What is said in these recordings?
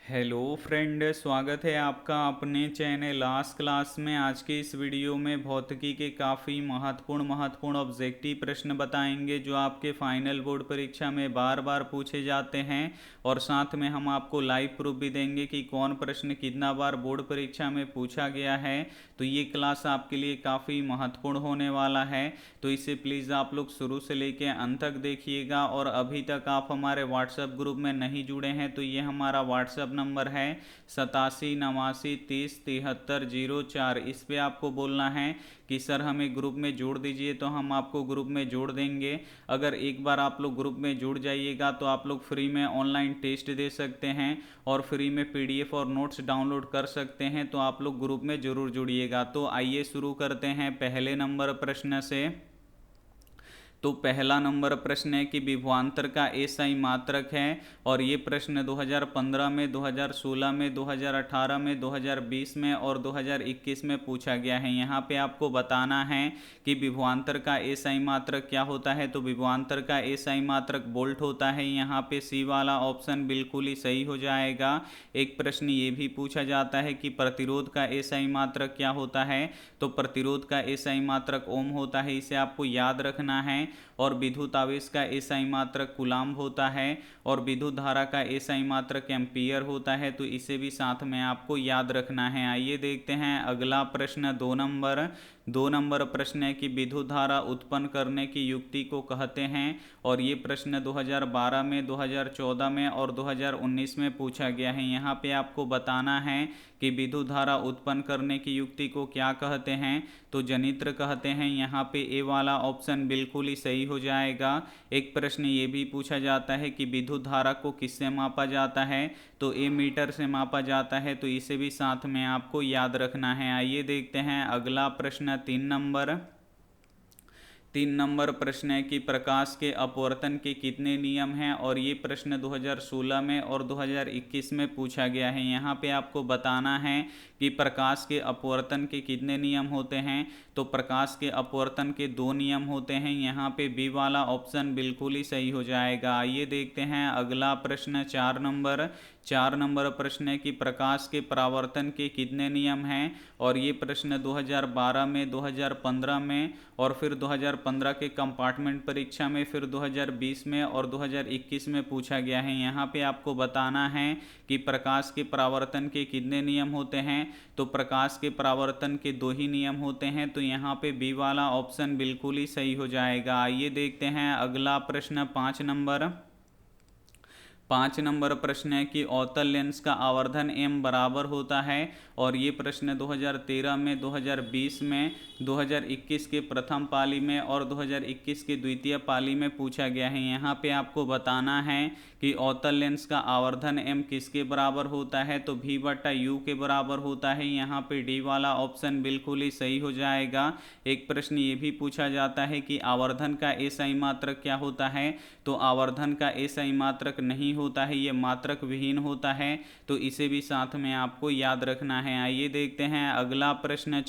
Hello friend, स्वागत है आपका अपने चैनल लास्ट क्लास में। आज के इस वीडियो में भौतिकी के काफ़ी महत्वपूर्ण ऑब्जेक्टिव प्रश्न बताएंगे जो आपके फाइनल बोर्ड परीक्षा में बार बार पूछे जाते हैं। और साथ में हम आपको लाइव प्रूफ भी देंगे कि कौन प्रश्न कितना बार बोर्ड परीक्षा में पूछा गया है। तो ये क्लास आपके लिए काफ़ी महत्वपूर्ण होने वाला है, तो इसे प्लीज़ आप लोग शुरू से लेकर अंत तक देखिएगा। और अभी तक आप हमारे व्हाट्सएप ग्रुप में नहीं जुड़े हैं तो ये हमारा व्हाट्सएप नंबर है 87 89 30 73 04। इस पे आपको बोलना है कि सर हमें ग्रुप में जोड़ दीजिए, तो हम आपको ग्रुप में जोड़ देंगे। अगर एक बार आप लोग ग्रुप में जुड़ जाइएगा तो आप लोग फ्री में ऑनलाइन टेस्ट दे सकते हैं और फ्री में पीडीएफ और नोट्स डाउनलोड कर सकते हैं। तो आप लोग ग्रुप में ज़रूर जुड़िएगा। तो आइए शुरू करते हैं पहले नंबर प्रश्न से। तो पहला नंबर प्रश्न है कि विभवांतर का एसआई मात्रक है, और ये प्रश्न 2015 में, 2016 में, 2018 में, 2020 में और 2021 में पूछा गया है। यहाँ पे आपको बताना है कि विभवांतर का एसआई मात्रक क्या होता है। तो विभवांतर का एसआई मात्रक वोल्ट होता है। यहाँ पे सी वाला ऑप्शन बिल्कुल ही सही हो जाएगा। एक प्रश्न ये भी पूछा जाता है कि प्रतिरोध का एसआई मात्रक क्या होता है। तो प्रतिरोध का एसआई मात्रक ओम होता है, इसे आपको याद रखना है। और विद्युत आवेश का एसआई मात्रक कूलाम्ब होता है, और विद्युत धारा का एसआई मात्रक एम्पियर होता है। तो इसे भी साथ में आपको याद रखना है। आइए देखते हैं अगला प्रश्न, दो नंबर प्रश्न है कि विद्युत धारा उत्पन्न करने की युक्ति को कहते हैं। और ये प्रश्न 2012 में, 2014 में और 2019 में पूछा गया है। यहाँ पे आपको बताना है कि विद्युत धारा उत्पन्न करने की युक्ति को क्या कहते हैं। तो जनित्र कहते हैं। यहाँ पे ए वाला ऑप्शन बिल्कुल ही सही हो जाएगा। एक प्रश्न ये भी पूछा जाता है कि विद्युत धारा को किससे मापा जाता है। तो ए मीटर से मापा जाता है। तो इसे भी साथ में आपको याद रखना है। आइए देखते हैं अगला प्रश्न, तीन नंबर प्रश्न है कि प्रकाश के अपवर्तन के कितने नियम हैं। और ये प्रश्न 2016 में और 2021 में पूछा गया है। यहाँ पे आपको बताना है कि प्रकाश के अपवर्तन के कितने नियम होते हैं। तो प्रकाश के अपवर्तन के दो नियम होते हैं। यहाँ पे बी वाला ऑप्शन बिल्कुल ही सही हो जाएगा। आइए देखते हैं अगला प्रश्न, चार नंबर प्रश्न है कि प्रकाश के परावर्तन के कितने नियम हैं। और ये प्रश्न 2012 में, 2015 में और फिर 2015 के कंपार्टमेंट परीक्षा में, फिर 2020 में और 2021 में पूछा गया है। यहाँ पे आपको बताना है कि प्रकाश के परावर्तन के कितने नियम होते हैं। तो प्रकाश के परावर्तन के दो ही नियम होते हैं। तो यहाँ पे बी वाला ऑप्शन बिल्कुल ही सही हो जाएगा। आइए देखते हैं अगला प्रश्न, पाँच नंबर प्रश्न है कि अवतल लेंस का आवर्धन m बराबर होता है। और ये प्रश्न 2013 में, 2020 में, 2021 के प्रथम पाली में और 2021 के द्वितीय पाली में पूछा गया है। यहाँ पे आपको बताना है कि अवतल लेंस का आवर्धन m किसके बराबर होता है। तो v बटा u के बराबर होता है। यहाँ पे डी वाला ऑप्शन बिल्कुल ही सही हो जाएगा। एक प्रश्न ये भी पूछा जाता है कि आवर्धन का एसआई मात्रक क्या होता है। तो आवर्धन का एसआई मात्रक नहीं होता है, ये मात्रक विहीन होता है। तो इसे भी साथ में आपको याद रखना है। आइए देखते हैं अगला प्रश्न,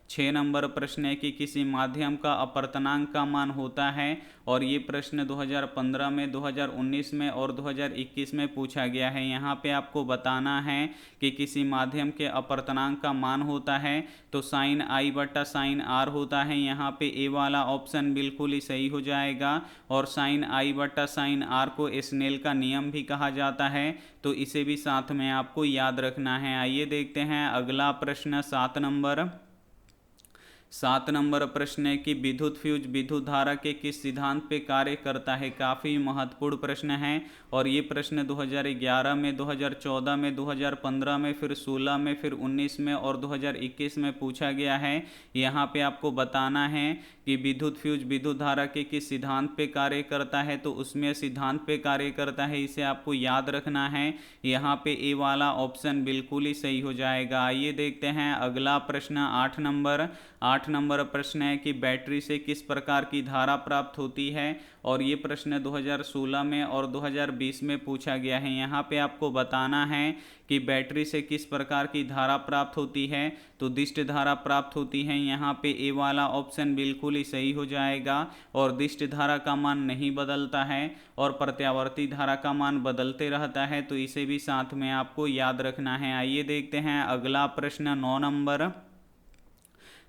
छः नंबर प्रश्न है कि किसी माध्यम का अपवर्तनांक का मान होता है। और ये प्रश्न 2015 में, 2019 में और 2021 में पूछा गया है। यहाँ पे आपको बताना है कि किसी माध्यम के अपवर्तनांक का मान होता है। तो साइन आई बटा साइन आर होता है। यहाँ पे ए वाला ऑप्शन बिल्कुल ही सही हो जाएगा। और साइन आई बटा साइन आर को स्नेल का नियम भी कहा जाता है। तो इसे भी साथ में आपको याद रखना है। आइए देखते हैं अगला प्रश्न, सात नंबर प्रश्न है कि विद्युत फ्यूज विद्युत धारा के किस सिद्धांत पे कार्य करता है। काफ़ी महत्वपूर्ण प्रश्न है। और ये प्रश्न 2011 में, 2014 में, 2015 में, फिर 16 में, फिर 19 में और 2021 में पूछा गया है। यहाँ पे आपको बताना है कि विद्युत फ्यूज विद्युत धारा के किस सिद्धांत पे कार्य करता है। तो उसमें सिद्धांत पे कार्य करता है, इसे आपको याद रखना है। यहाँ पे ए वाला ऑप्शन बिल्कुल ही सही हो जाएगा। आइए देखते हैं अगला प्रश्न, 8 नंबर प्रश्न है कि बैटरी से किस प्रकार की धारा प्राप्त होती है, और ये प्रश्न 2016 में और 2020 में पूछा गया है। यहाँ पे आपको बताना है कि बैटरी से किस प्रकार की धारा प्राप्त होती है, तो दिष्ट धारा प्राप्त होती है। यहाँ पे ए वाला ऑप्शन बिल्कुल ही सही हो जाएगा, और दिष्ट धारा का मान नहीं बदलता है और प्रत्यावर्ती धारा का मान बदलते रहता है, तो इसे भी साथ में आपको याद रखना है। आइए देखते हैं अगला प्रश्न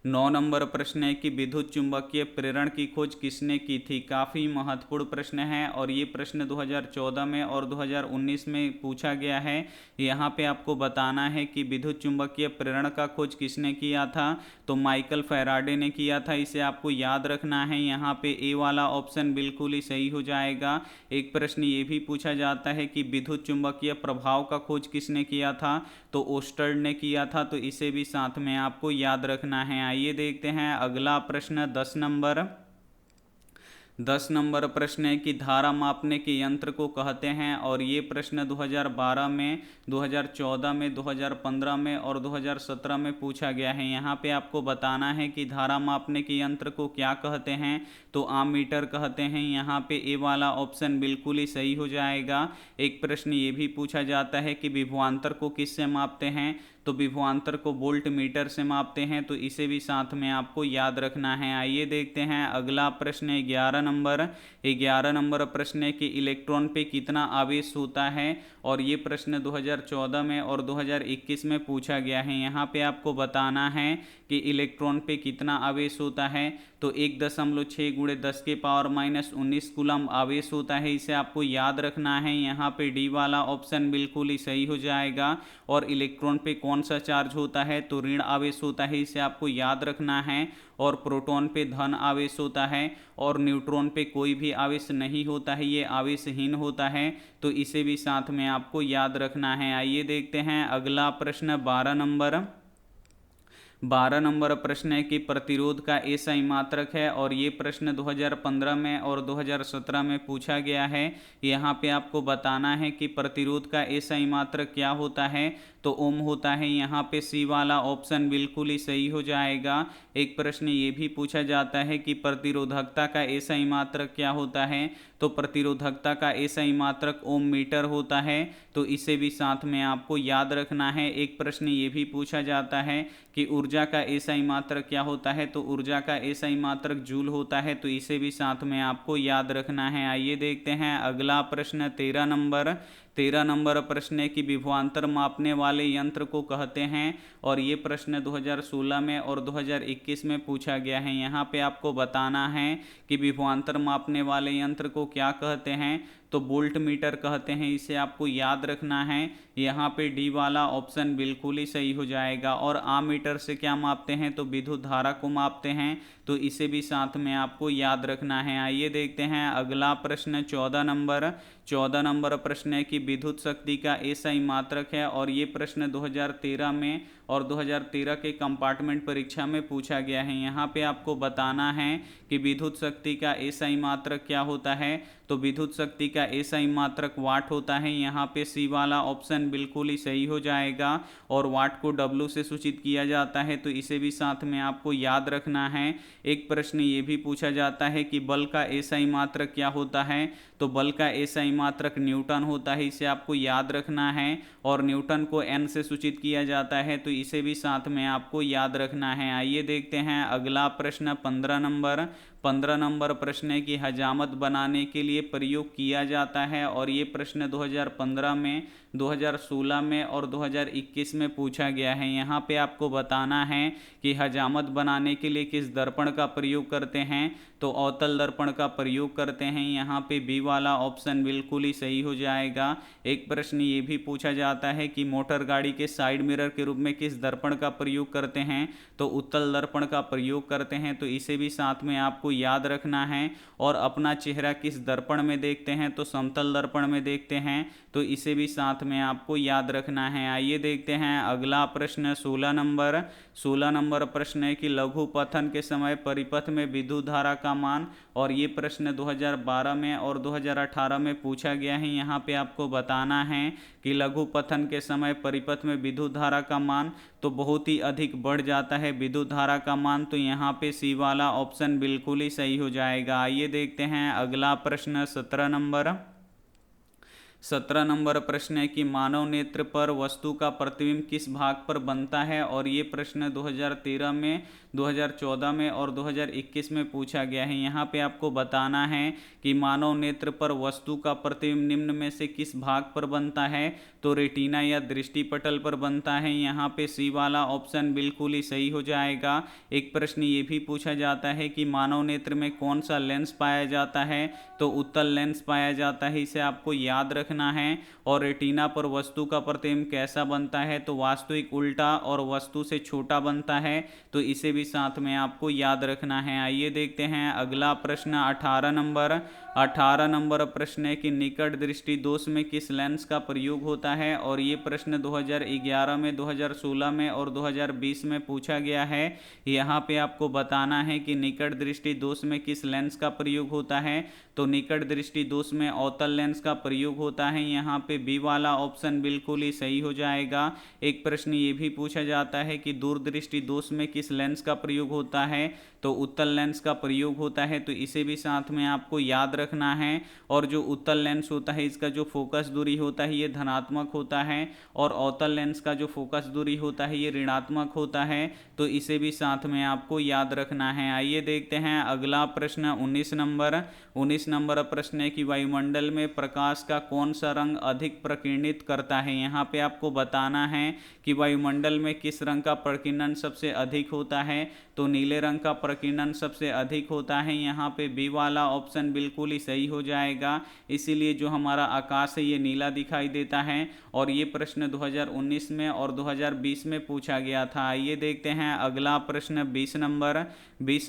9 नंबर प्रश्न है कि विद्युत चुंबकीय प्रेरण की खोज किसने की थी। काफ़ी महत्वपूर्ण प्रश्न है और ये प्रश्न 2014 में और 2019 में पूछा गया है। यहाँ पे आपको बताना है कि विद्युत चुंबकीय प्रेरण का खोज किसने किया था, तो माइकल फैराडे ने किया था। इसे आपको याद रखना है। यहाँ पे ए वाला ऑप्शन बिल्कुल ही सही हो जाएगा। एक प्रश्न ये भी पूछा जाता है कि विद्युत चुंबकीय प्रभाव का खोज किसने किया था, तो ओस्टर्ड ने किया था, तो इसे भी साथ में आपको याद रखना है। आइए देखते हैं अगला प्रश्न 10 नंबर प्रश्न है कि धारा मापने के यंत्र को कहते हैं, और ये प्रश्न 2012 में, 2014 में, 2015 में और 2017 में पूछा गया है। यहाँ पे आपको बताना है कि धारा मापने के यंत्र को क्या कहते हैं, तो आममीटर कहते हैं। यहाँ पे ए वाला ऑप्शन बिल्कुल ही सही हो जाएगा। एक प्रश्न ये भी पूछा जाता है कि विभवांतर को किससे मापते हैं, तो विभवांतर को वोल्ट मीटर से मापते हैं, तो इसे भी साथ में आपको याद रखना है। आइए देखते हैं अगला प्रश्न 11 नंबर प्रश्न है कि इलेक्ट्रॉन पे कितना आवेश होता है, और ये प्रश्न 2014 में और 2021 में पूछा गया है। यहाँ पे आपको बताना है कि इलेक्ट्रॉन पे कितना आवेश होता है, तो 1.6 × 10⁻⁻19 कूलम आवेश होता है। इसे आपको याद रखना है। यहाँ पे डी वाला ऑप्शन बिल्कुल ही सही हो जाएगा। और इलेक्ट्रॉन पे कौन सा चार्ज होता है, तो ऋण आवेश होता है, इसे आपको याद रखना है। और प्रोटॉन पे धन आवेश होता है, और न्यूट्रॉन पे कोई भी आवेश नहीं होता है, ये आवेशहीन होता है, तो इसे भी साथ में आपको याद रखना है। आइए देखते हैं अगला प्रश्न 12 नंबर प्रश्न है कि प्रतिरोध का एसआई मात्रक है, और ये प्रश्न 2015 में और 2017 में पूछा गया है। यहाँ पे आपको बताना है कि प्रतिरोध का एसआई मात्रक क्या होता है, तो ओम होता है। यहाँ पे सी वाला ऑप्शन बिल्कुल ही सही हो जाएगा। एक प्रश्न ये भी पूछा जाता है कि प्रतिरोधकता का एसआई मात्रक क्या होता है, तो प्रतिरोधकता का एसआई मात्रक ओम मीटर होता है, तो इसे भी साथ में आपको याद रखना है। एक प्रश्न ये भी पूछा जाता है कि ऊर्जा का एसआई मात्रक क्या होता है, तो ऊर्जा का एसआई मात्रक जूल होता है, तो इसे भी साथ में आपको याद रखना है। आइए देखते हैं अगला प्रश्न 13 नंबर प्रश्न है कि विभवांतर मापने वाले यंत्र को कहते हैं, और ये प्रश्न 2016 में और 2021 में पूछा गया है। यहाँ पे आपको बताना है कि विभवांतर मापने वाले यंत्र को क्या कहते हैं, तो वोल्ट मीटर कहते हैं, इसे आपको याद रखना है। यहाँ पे डी वाला ऑप्शन बिल्कुल ही सही हो जाएगा। और आमीटर से क्या मापते हैं, तो विद्युत धारा को मापते हैं, तो इसे भी साथ में आपको याद रखना है। आइए देखते हैं अगला प्रश्न 14 नंबर प्रश्न है कि विद्युत शक्ति का एसआई मात्रक है, और ये प्रश्न 2013 में और 2013 के कंपार्टमेंट परीक्षा में पूछा गया है। यहाँ पे आपको बताना है कि विद्युत शक्ति का एसआई मात्रक क्या होता है, तो विद्युत शक्ति का एसआई मात्रक वाट होता है। यहाँ पे सी वाला ऑप्शन बिल्कुल ही सही हो जाएगा, और वाट को डब्ल्यू से सूचित किया जाता है, तो इसे भी साथ में आपको याद रखना है। एक प्रश्न ये भी पूछा जाता है कि बल का एसआई मात्रक क्या होता है, तो बल का एसआई मात्रक न्यूटन होता है, इसे आपको याद रखना है। और न्यूटन को एन से सूचित किया जाता है, तो इसे भी साथ में आपको याद रखना है। आइए देखते हैं अगला प्रश्न 15 नंबर प्रश्न है कि हजामत बनाने के लिए प्रयोग किया जाता है, और ये प्रश्न 2015 में, 2016 में और 2021 में पूछा गया है। यहाँ पे आपको बताना है कि हजामत बनाने के लिए किस दर्पण का प्रयोग करते हैं, तो अवतल दर्पण का प्रयोग करते हैं। यहाँ पे बी वाला ऑप्शन बिल्कुल ही सही हो जाएगा। एक प्रश्न ये भी पूछा जाता है कि मोटर गाड़ी के साइड मिरर के रूप में किस दर्पण का प्रयोग करते हैं, तो उत्तल दर्पण का प्रयोग करते हैं, तो इसे भी साथ में आपको याद रखना है। और अपना चेहरा किस दर्पण में देखते हैं, तो समतल दर्पण में देखते हैं, तो इसे भी साथ में आपको याद रखना है। आइए देखते हैं अगला प्रश्न 16 नंबर प्रश्न है कि लघु पथन के समय परिपथ में विद्युत धारा का मान। और ये प्रश्न 2012 में और 2018 में पूछा गया है। यहाँ पे आपको बताना है कि लघु पथन के समय परिपथ में विद्युत धारा का मान तो बहुत ही अधिक बढ़ जाता है विद्युत धारा का मान, तो यहाँ पे सी वाला ऑप्शन बिल्कुल ही सही हो जाएगा। आइए देखते हैं अगला प्रश्न 17 नंबर प्रश्न है कि मानव नेत्र पर वस्तु का प्रतिबिंब किस भाग पर बनता है। और ये प्रश्न 2013 में, 2014 में और 2021 में पूछा गया है। यहाँ पे आपको बताना है कि मानव नेत्र पर वस्तु का प्रतिबिंब निम्न में से किस भाग पर बनता है, तो रेटिना या दृष्टिपटल पर बनता है। यहाँ पे सी वाला ऑप्शन बिल्कुल ही सही हो जाएगा। एक प्रश्न ये भी पूछा जाता है कि मानव नेत्र में कौन सा लेंस पाया जाता है, तो उत्तल लेंस पाया जाता है, इसे आपको याद रखना है। और रेटिना पर वस्तु का प्रतिबिंब कैसा बनता है, तो वास्तविक उल्टा और वस्तु से छोटा बनता है, तो इसे भी साथ में आपको याद रखना है। आइए देखते हैं अगला प्रश्न 18 नंबर प्रश्न है कि निकट दृष्टि दोष में किस लेंस का प्रयोग होता है। और ये प्रश्न 2011 में, 2016 में और 2020 में पूछा गया है। यहाँ पे आपको बताना है कि निकट दृष्टि दोष में किस लेंस का प्रयोग होता है, तो निकट दृष्टि दोष में अवतल लेंस का प्रयोग होता है। यहाँ पे बी वाला ऑप्शन बिल्कुल ही सही हो जाएगा। एक प्रश्न ये भी पूछा जाता है कि दूरदृष्टि दोष में किस लेंस का प्रयोग होता है, तो उत्तल लेंस का प्रयोग होता है, तो इसे भी साथ में आपको याद रखना है। और जो उत्तल लेंस होता है इसका जो फोकस दूरी होता है ये धनात्मक होता है, और अवतल लेंस का जो फोकस दूरी होता है ये ऋणात्मक होता है, तो इसे भी साथ में आपको याद रखना है। आइए देखते हैं अगला प्रश्न 19 नंबर प्रश्न है कि वायुमंडल में प्रकाश का कौन सा रंग अधिक प्रकीर्णित करता है। यहाँ पे आपको बताना है कि वायुमंडल में किस रंग का प्रकीर्णन सबसे अधिक होता है, तो नीले रंग का प्रकीर्णन सबसे अधिक होता है। यहाँ पे बी वाला ऑप्शन बिल्कुल ही सही हो जाएगा। इसीलिए जो हमारा आकाश है ये नीला दिखाई देता है। और ये प्रश्न 2019 में और 2020 में पूछा गया था। आइए देखते हैं अगला प्रश्न 20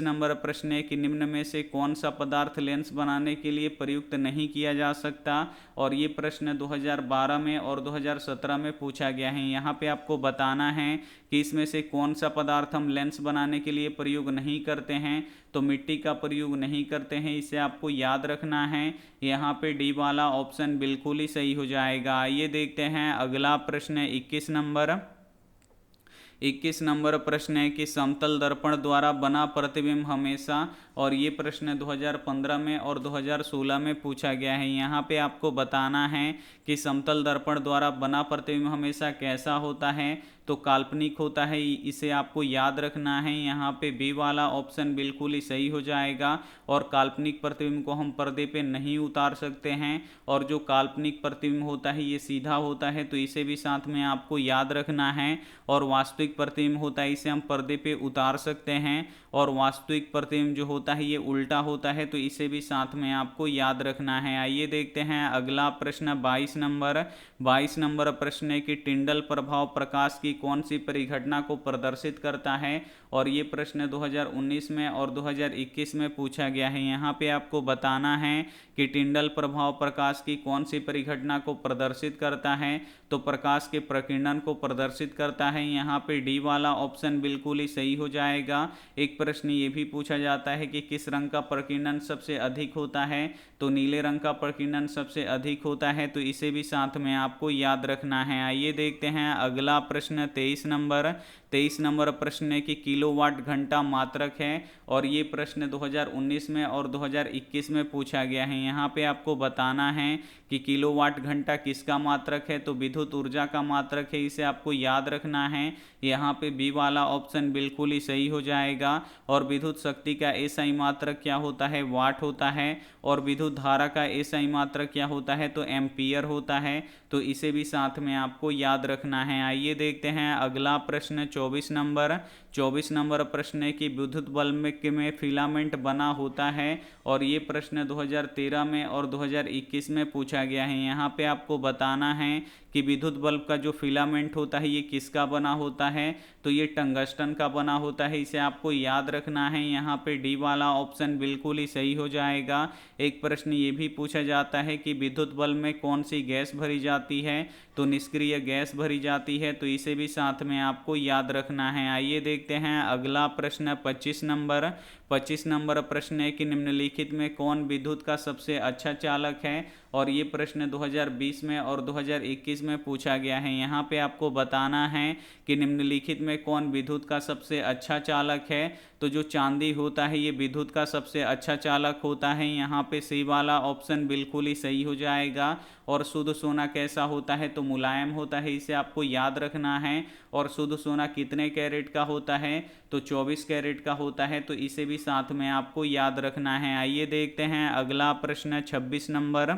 नंबर प्रश्न है कि निम्न में से कौन सा पदार्थ लेंस बनाने के लिए प्रयुक्त नहीं किया जा सकता। और ये प्रश्न 2012 में और 2017 में पूछा गया है। यहाँ पे आपको बताना है कि इसमें से कौन सा पदार्थ हम लेंस बनाने के लिए प्रयोग नहीं करते हैं, तो मिट्टी का प्रयोग नहीं करते हैं, इसे आपको याद रखना है। यहाँ पे डी वाला ऑप्शन बिल्कुल ही सही हो जाएगा। आइए देखते हैं अगला प्रश्न 21 नंबर प्रश्न है कि समतल दर्पण द्वारा बना प्रतिबिंब हमेशा। और ये प्रश्न 2015 में और 2016 में पूछा गया है। यहाँ पे आपको बताना है कि समतल दर्पण द्वारा बना प्रतिबिंब हमेशा कैसा होता है, तो काल्पनिक होता है, इसे आपको याद रखना है। यहाँ पे बी वाला ऑप्शन बिल्कुल ही सही हो जाएगा। और काल्पनिक प्रतिबिंब को हम पर्दे पे नहीं उतार सकते हैं, और जो काल्पनिक प्रतिबिंब होता है ये सीधा होता है, तो इसे भी साथ में आपको याद रखना है। और वास्तविक प्रतिबिंब होता है इसे हम पर्दे पे उतार सकते हैं, और वास्तविक प्रतिबिंब जो होता है ये उल्टा होता है, तो इसे भी साथ में आपको याद रखना है। आइए देखते हैं अगला प्रश्न 22 नंबर प्रश्न है कि टिंडल प्रभाव प्रकाश की कौन सी परिघटना को प्रदर्शित करता है। और ये प्रश्न 2019 में और 2021 में पूछा गया है। यहाँ पे आपको बताना है कि टिंडल प्रभाव प्रकाश की कौन सी परिघटना को प्रदर्शित करता है, तो प्रकाश के प्रकीर्णन को प्रदर्शित करता है। यहाँ पे डी वाला ऑप्शन बिल्कुल ही सही हो जाएगा। एक प्रश्न ये भी पूछा जाता है कि किस रंग का प्रकीर्णन सबसे अधिक होता है, तो नीले रंग का प्रकीर्णन सबसे अधिक होता है, तो इसे भी साथ में आपको याद रखना है। आइए देखते हैं अगला प्रश्न 23 नंबर प्रश्न है कि किलोवाट घंटा मात्रक है। और ये प्रश्न 2019 में और 2021 में पूछा गया है। यहाँ पे आपको बताना है कि किलोवाट घंटा किसका मात्रक है, तो विद्युत ऊर्जा का मात्रक है, इसे आपको याद रखना है। यहाँ पे बी वाला ऑप्शन बिल्कुल ही सही हो जाएगा। और विद्युत शक्ति का एसआई मात्रक क्या होता है, वाट होता है। और विद्युत धारा का एसआई मात्रक क्या होता है, तो एम्पियर होता है, तो इसे भी साथ में आपको याद रखना है। आइए देखते हैं अगला प्रश्न 24 नंबर प्रश्न है कि विद्युत बल्ब में फिलामेंट बना होता है। और ये प्रश्न 2013 में और 2021 में पूछा गया है। यहाँ पे आपको बताना है कि विद्युत बल्ब का जो फिलामेंट होता है ये किसका बना होता है, तो ये टंगस्टन का बना होता है। इसे आपको याद रखना है। यहाँ पे डी वाला ऑप्शन बिल्कुल ही सही हो जाएगा। एक प्रश्न ये भी पूछा जाता है कि विद्युत बल्ब में कौन सी गैस भरी जाती है, तो निष्क्रिय गैस भरी जाती है, तो इसे भी साथ में आपको याद रखना है। आइए देखते हैं अगला प्रश्न 25 नंबर। 25 नंबर प्रश्न है कि निम्नलिखित में कौन विद्युत का सबसे अच्छा चालक है, और ये प्रश्न 2020 में और 2021 में पूछा गया है। यहाँ पे आपको बताना है कि निम्नलिखित में कौन विद्युत का सबसे अच्छा चालक है। तो जो चांदी होता है ये विद्युत का सबसे अच्छा चालक होता है। यहाँ पे सी वाला ऑप्शन बिल्कुल ही सही हो जाएगा। और शुद्ध सोना कैसा होता है, तो मुलायम होता है, इसे आपको याद रखना है। और शुद्ध सोना कितने कैरेट का होता है, तो 24 कैरेट का होता है, तो इसे भी साथ में आपको याद रखना है। आइए देखते हैं अगला प्रश्न 26 नंबर।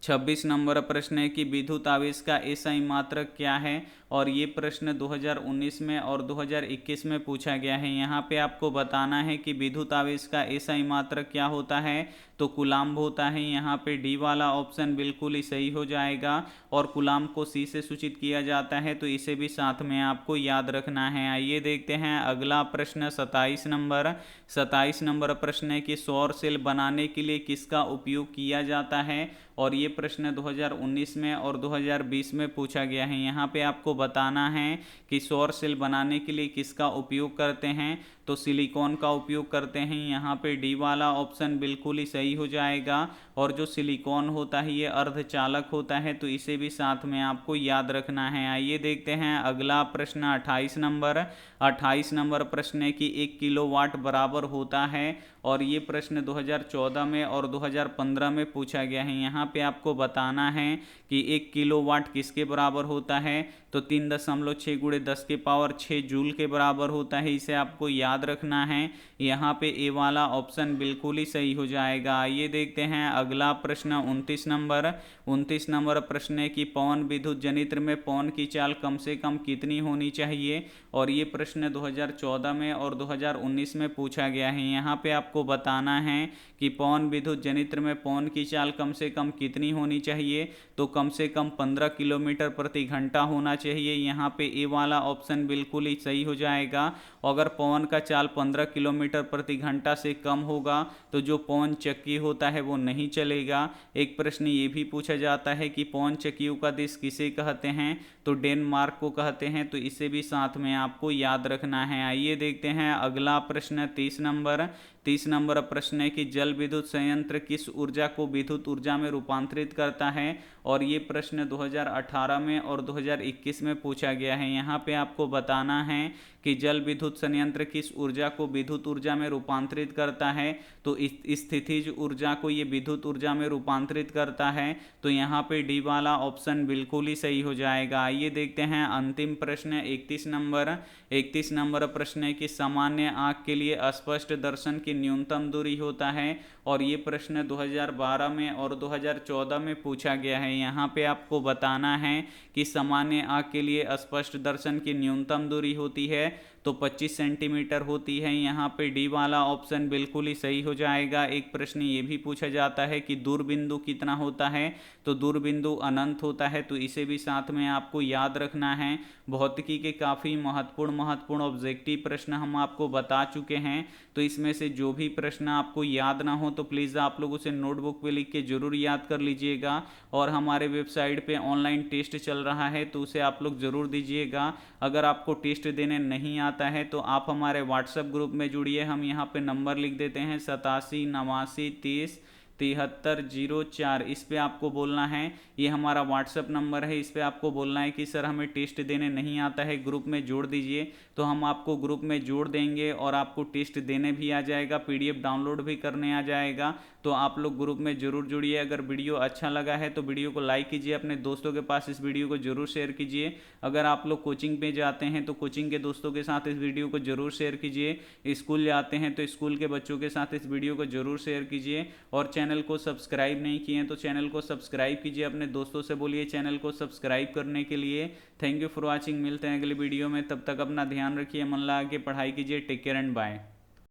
26 नंबर प्रश्न है कि विद्युत आवेश का एसआई मात्रक क्या है, और ये प्रश्न 2019 में और 2021 में पूछा गया है। यहाँ पे आपको बताना है कि विद्युत आवेश का एसआई मात्रक क्या होता है, तो कूलाम्ब होता है। यहाँ पे डी वाला ऑप्शन बिल्कुल ही सही हो जाएगा। और कूलाम्ब को सी से सूचित किया जाता है, तो इसे भी साथ में आपको याद रखना है। आइए देखते हैं अगला प्रश्न 27 नंबर। 27 नंबर प्रश्न है कि सौर सेल बनाने के लिए किसका उपयोग किया जाता है, और ये प्रश्न 2019 में और 2020 में पूछा गया है। यहाँ पे आपको बताना है कि सौर सेल बनाने के लिए किसका उपयोग करते हैं, तो सिलिकॉन का उपयोग करते हैं। यहाँ पे डी वाला ऑप्शन बिल्कुल ही सही हो जाएगा। और जो सिलिकॉन होता है ये अर्धचालक होता है, तो इसे भी साथ में आपको याद रखना है। आइए देखते हैं अगला प्रश्न 28 नंबर। 28 नंबर प्रश्न है कि 1 किलोवाट बराबर होता है, और ये प्रश्न 2014 में और 2015 में पूछा गया है। यहाँ पे आपको बताना है कि 1 किलोवाट किसके बराबर होता है, तो 3.6 गुणे 10 के पावर 6 जूल के बराबर होता है, इसे आपको याद रखना है। यहाँ पे ए वाला ऑप्शन बिल्कुल ही सही हो जाएगा। आइए देखते हैं अगला प्रश्न 29 नंबर। 29 नंबर प्रश्न है कि पवन विद्युत जनित्र में पवन की चाल कम से कम कितनी होनी चाहिए, और ये प्रश्न 2014 में और 2019 में पूछा गया है। यहाँ पे आपको बताना है कि पवन विद्युत जनित्र में पवन की चाल कम से कम कितनी होनी चाहिए, तो कम से कम 15 किलोमीटर प्रति घंटा होना चाहिए। यहाँ पे ए वाला ऑप्शन बिल्कुल ही सही हो जाएगा। अगर पवन का चाल 15 किलोमीटर प्रति घंटा से कम होगा तो जो पवन चक्की होता है वो नहीं चलेगा। एक प्रश्न ये भी पूछा जाता है कि पवन चक्कियों का देश किसे कहते हैं, तो डेनमार्क को कहते हैं, तो इसे भी साथ में आपको याद रखना है। आइए देखते हैं अगला प्रश्न 30 नंबर। 30 नंबर प्रश्न है कि जल विद्युत संयंत्र किस ऊर्जा को विद्युत ऊर्जा में रूपांतरित करता है, और ये प्रश्न 2018 में और 2021 में पूछा गया है। यहाँ पे आपको बताना है कि जल विद्युत संयंत्र किस ऊर्जा को विद्युत ऊर्जा में रूपांतरित करता है, तो स्थितिज ऊर्जा को ये विद्युत ऊर्जा में रूपांतरित करता है, तो यहाँ पे डी वाला ऑप्शन बिल्कुल ही सही हो जाएगा। आइए देखते हैं अंतिम प्रश्न 31 नंबर। 31 नंबर प्रश्न है कि सामान्य आँख के लिए स्पष्ट दर्शन की न्यूनतम दूरी होता है, और ये प्रश्न 2012 में और 2014 में पूछा गया है। यहाँ पे आपको बताना है कि सामान्य आँख के लिए स्पष्ट दर्शन की न्यूनतम दूरी होती है तो 25 सेंटीमीटर होती है। यहाँ पे डी वाला ऑप्शन बिल्कुल ही सही हो जाएगा। एक प्रश्न ये भी पूछा जाता है कि दूरबिंदु कितना होता है, तो दूरबिंदु अनंत होता है, तो इसे भी साथ में आपको याद रखना है। भौतिकी के काफ़ी महत्वपूर्ण ऑब्जेक्टिव प्रश्न हम आपको बता चुके हैं, तो इसमें से जो भी प्रश्न आपको याद ना हो तो प्लीज़ आप लोग उसे नोटबुक पे लिख के ज़रूर याद कर लीजिएगा। और हमारे वेबसाइट पे ऑनलाइन टेस्ट चल रहा है तो उसे आप लोग ज़रूर दीजिएगा। अगर आपको टेस्ट देने नहीं आता है तो आप हमारे व्हाट्सएप ग्रुप में जुड़िए। हम यहाँ पे नंबर लिख देते हैं 87 89 30 7304। इस पे आपको बोलना है, ये हमारा व्हाट्सएप नंबर है, इस पे आपको बोलना है कि सर हमें टेस्ट देने नहीं आता है, ग्रुप में जोड़ दीजिए, तो हम आपको ग्रुप में जोड़ देंगे और आपको टेस्ट देने भी आ जाएगा, पीडीएफ डाउनलोड भी करने आ जाएगा। तो आप लोग ग्रुप में ज़रूर जुड़िए। अगर वीडियो अच्छा लगा है तो वीडियो को लाइक कीजिए, अपने दोस्तों के पास इस वीडियो को जरूर शेयर कीजिए। अगर आप लोग कोचिंग पे जाते हैं तो कोचिंग के दोस्तों के साथ इस वीडियो को जरूर शेयर कीजिए। स्कूल जाते हैं तो स्कूल के बच्चों के साथ इस वीडियो को जरूर शेयर कीजिए। और चैनल को सब्सक्राइब नहीं किए हैं तो चैनल को सब्सक्राइब कीजिए, अपने दोस्तों से बोलिए चैनल को सब्सक्राइब करने के लिए। Thank you for watching. मिलते हैं अगले वीडियो में, तब तक अपना ध्यान रखिए, मन लगा के पढ़ाई कीजिए। Take care and bye.